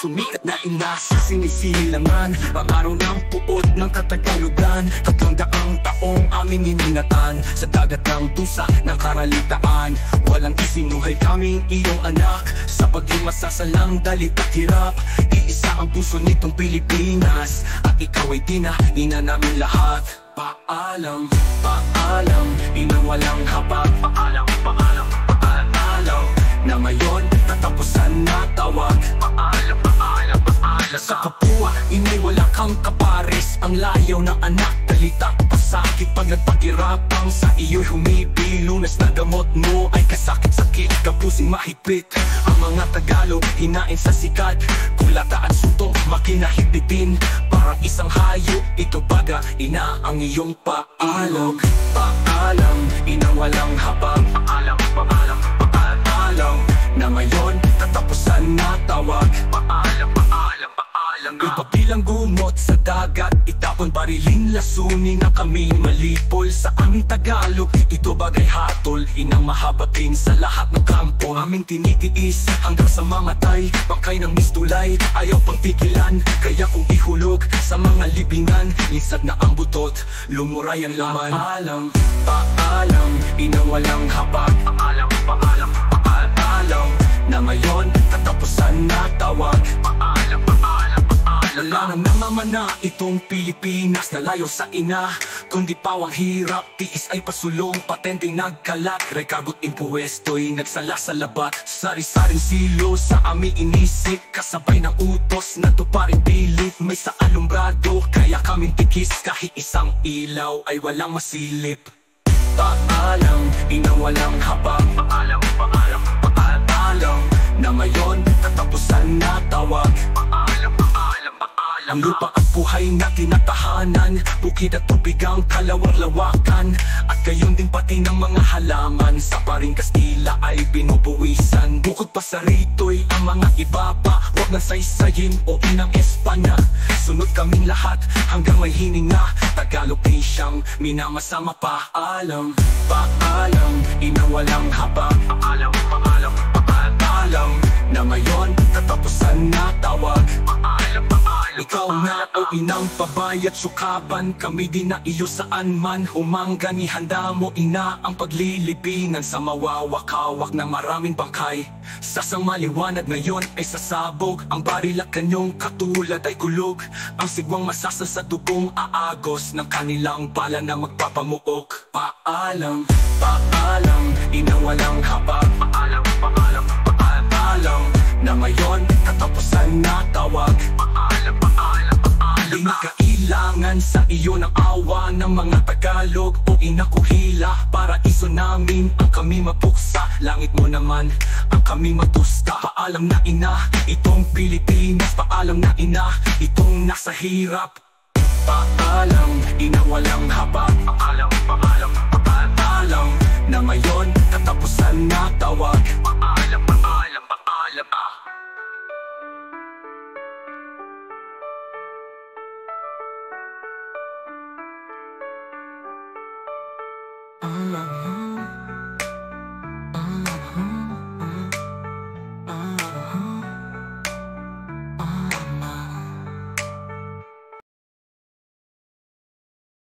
Sumikat na ina sa sinisilangan, pang-araw ng puot ng Katagalugan. 300 taong aming iningatan sa dagat ng dusa ng karalitaan. Walang isinuhay kaming iyong anak sa paging masasalang dalit at hirap. Iisa ang puso nitong Pilipinas at ikaw ay ina namin lahat. Paalam, paalam, inang walang hapag. Paalam, paalam, paalam, na ngayon tatapusan na tawag. Paalam, paalam, paalam. Sa kapwa, inay wala kang kapares. Ang layaw ng anak, dalitang pasakit. Pag nagpakirapang sa iyo'y humipi. Lunas na gamot mo ay kasakit-sakit, kapusing mahigpit. Ang mga Tagalog, hinain sa sikat. Kulata at suntok, makinahigpitin. Parang isang hayop, ito baga, ina ang iyong paalog. Paalam, inang walang habag. Paalam, paalam, paalam, na ngayon tatapusan na tawag. Paalam, paalam, paalam. Ipapilang gumot sa dagat, itapon bariling lasunin na kami malipol. Sa aming Tagalog, ito bagay hatol. Inang mahabating sa lahat ng kampo. Aming tinitiis hanggang sa mamatay. Bangkay ng mistulay, ayaw pang pigilan. Kaya kung ihulog sa mga libingan, lisad na ang butot, lumuray ang laman. Paalam, paalam, inang walang habag. Paalam, paalam, paalam, na ngayon tatapusan na tawag. Paalam, paalam, paalam. Lalang namamana itong Pilipinas na layo sa ina. Kundi pawang hirap, tiis ay pasulong, patenteng nagkalat. Rekarbot impuesto'y nagsala sa labat. Sari-saring silo sa aming inisip, kasabay ng utos na tuparin pilit. May sa alumbrado, kaya kaming tikis. Kahit isang ilaw ay walang masilip. Paalam, inang walang habag. Paalam, paalam, paalam, na ngayon tatapusan na tawag. Paalam, paalam, paalam. Ang lupa at buhay na tinatahanan, bukid at tubig ang kalawar-lawakan. At gayon din pati ng mga halaman, sa paring Kastila ay binubuwisan. Bukod pa sa rito'y ang mga ibaba, huwag na saysayin o inang Espanya. Sunod kaming lahat hanggang may hininga, Tagalog din siyang minamasama. Paalam, paalam, inang walang habag. Paalam, paalam, paalam, na ngayon tatapusan na tawag. Paalam, paalam. Ikaw na ang inang pabayat sukaban, kami din na iyo saan man humanggan. Ihanda mo ina ang paglilibingan sa mawawak-hawak ng maraming bangkay. Sasang maliwanag ngayon ay sasabog, ang baril at kanyong katulad ay kulog. Ang sigwang masasa sa dugong aagos ng kanilang bala na magpapamuok. Paalam, paalam, inang walang habag. Paalam, paalam, paalam, na ngayon tatapusan na tawag. Paalam, paalam, paalam. Di na kailangan sa iyo ng awa ng mga Tagalog o inakuhila. Para iso namin ang kami mapuksa, langit mo naman ang kami matusta. Paalam na ina, itong Pilipinas. Paalam na ina, itong nasa hirap. Paalam, ina walang habag. Paalam, paalam, paalam, na ngayon tatapusan na tawag. Paalam, paalam, paalam.